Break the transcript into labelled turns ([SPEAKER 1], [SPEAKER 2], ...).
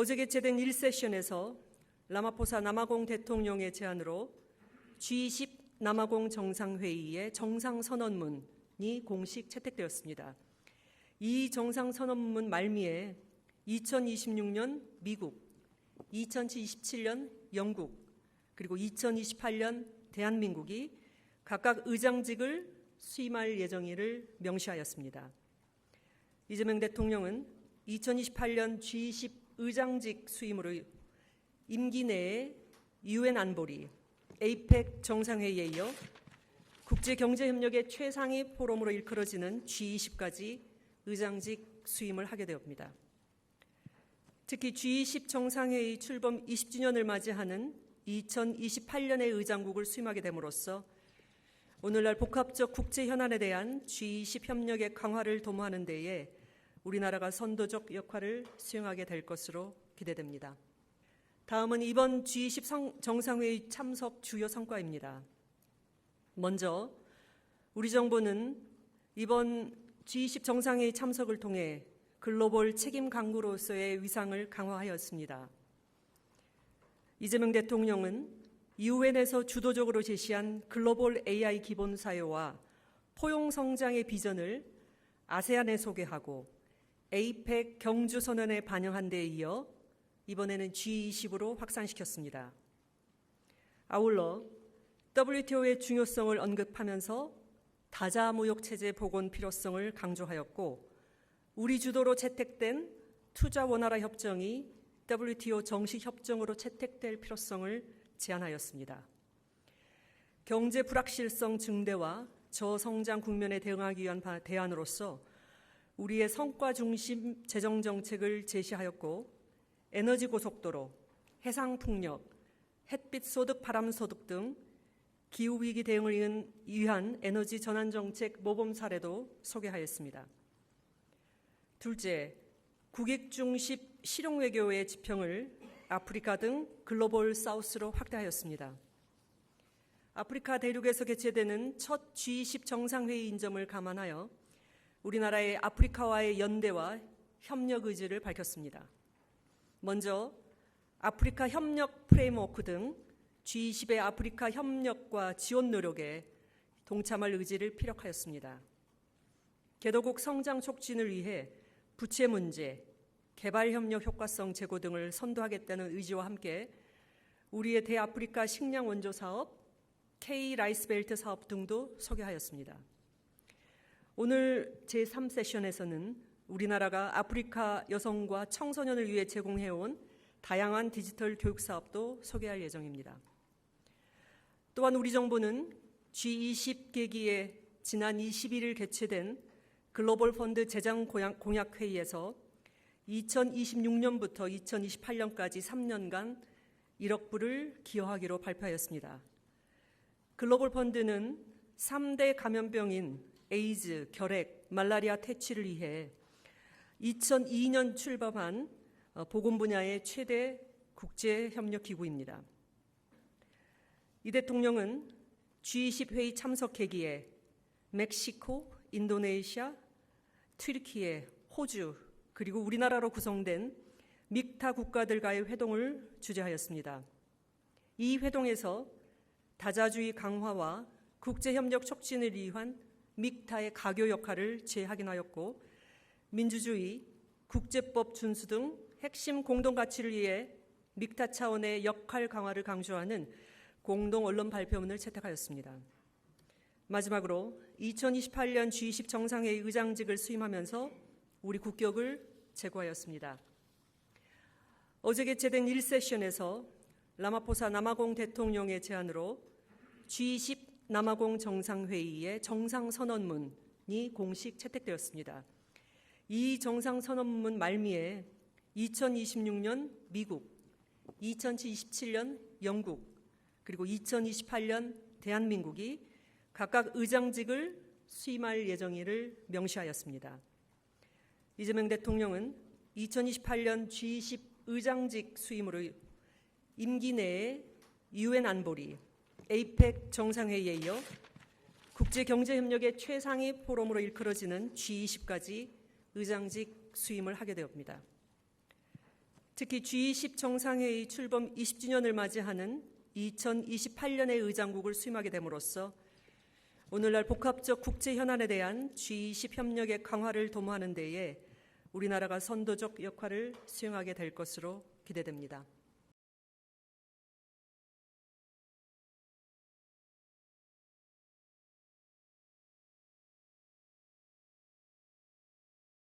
[SPEAKER 1] 어제 개최된 1세션에서 라마포사 남아공 대통령의 제안으로 G20 남아공 정상회의의 정상선언문이 공식 채택되었습니다. 이 정상선언문 말미에 2026년 미국, 2027년 영국, 그리고 2028년 대한민국이 각각 의장직을 수임할 예정임을 명시하였습니다. 이재명 대통령은 2028년 G20 의장직 수임으로 임기 내에 UN 안보리, APEC 정상회의에 이어 국제경제협력의 최상위 포럼으로 일컬어지는 G20까지 의장직 수임을 하게 되었습니다. 특히 G20 정상회의 출범 20주년을 맞이하는 2028년의 의장국을 수임하게 됨으로써 오늘날 복합적 국제 현안에 대한 G20 협력의 강화를 도모하는 데에 우리나라가 선도적 역할을 수행하게 될 것으로 기대됩니다. 다음은 이번 G20 정상회의 참석 주요 성과입니다. 먼저 우리 정부는 이번 G20 정상회의 참석을 통해 글로벌 책임 강국으로서의 위상을 강화하였습니다. 이재명 대통령은 UN에서 주도적으로 제시한 글로벌 AI 기본 사유와 포용 성장의 비전을 아세안에 소개하고 APEC 경주 선언에 반영한 데 이어 이번에는 G20으로 확산시켰습니다. 아울러 WTO의 중요성을 언급하면서 다자무역 체제 복원 필요성을 강조하였고 우리 주도로 채택된 투자 원활화 협정이 WTO 정식 협정으로 채택될 필요성을 제안하였습니다. 경제 불확실성 증대와 저성장 국면에 대응하기 위한 대안으로서 우리의 성과 중심 재정 정책을 제시하였고 에너지 고속도로, 해상 풍력, 햇빛 소득, 바람 소득 등 기후 위기 대응을 위한 에너지 전환 정책 모범 사례도 소개하였습니다. 둘째, 국익 중심 실용 외교의 지평을 아프리카 등 글로벌 사우스로 확대하였습니다. 아프리카 대륙에서 개최되는 첫 G20 정상회의인 점을 감안하여 우리나라의 아프리카와의 연대와 협력 의지를 밝혔습니다. 먼저 아프리카 협력 프레임워크 등 G20의 아프리카 협력과 지원 노력에 동참할 의지를 피력하였습니다. 개도국 성장 촉진을 위해 부채 문제, 개발협력 효과성 제고 등을 선도하겠다는 의지와 함께 우리의 대아프리카 식량 원조 사업, K-라이스벨트 사업 등도 소개하였습니다. 오늘 제3세션에서는 우리나라가 아프리카 여성과 청소년을 위해 제공해온 다양한 디지털 교육 사업도 소개할 예정입니다. 또한 우리 정부는 G20 계기에 지난 21일 개최된 글로벌 펀드 재정 공약 회의에서 2026년부터 2028년까지 3년간 1억 불을 기여하기로 발표하였습니다. 글로벌 펀드는 3대 감염병인 에이즈, 결핵, 말라리아 퇴치를 위해 2002년 출범한 보건 분야의 최대 국제협력기구입니다. 이 대통령은 G20 회의 참석 계기에 멕시코, 인도네시아, 튀르키예, 호주, 그리고 우리나라로 구성된 믹타 국가들과의 회동을 주재하였습니다. 이 회동에서 다자주의 강화와 국제협력 촉진을 위한 믹타의 가교 역할을 재확인하였고 민주주의, 국제법 준수 등 핵심 공동가치를 위해 믹타 차원의 역할 강화를 강조하는 공동 언론 발표문을 채택하였습니다. 마지막으로 2028년 G20 정상회의 의장직을 수임하면서 우리 국격을 제고하였습니다. 어제 개최된 1세션에서 라마포사 남아공 대통령의 제안으로 G20 남아공 정상회의의 정상선언문이 공식 채택되었습니다. 이 정상선언문 말미에 2026년 미국, 2027년 영국, 그리고 2028년 대한민국이 각각 의장직을 수임할 예정임을 명시하였습니다. 이재명 대통령은 2028년 G20 의장직 수임으로 임기 내에 UN 안보리, APEC 정상회의에 이어 국제경제협력의 최상위 포럼으로 일컬어지는 G20까지 의장직 수임을 하게 되었습니다. 특히 G20 정상회의 출범 20주년을 맞이하는 2028년의 의장국을 수임하게 됨으로써 오늘날 복합적 국제 현안에 대한 G20 협력의 강화를 도모하는 데에 우리나라가 선도적 역할을 수행하게 될 것으로 기대됩니다.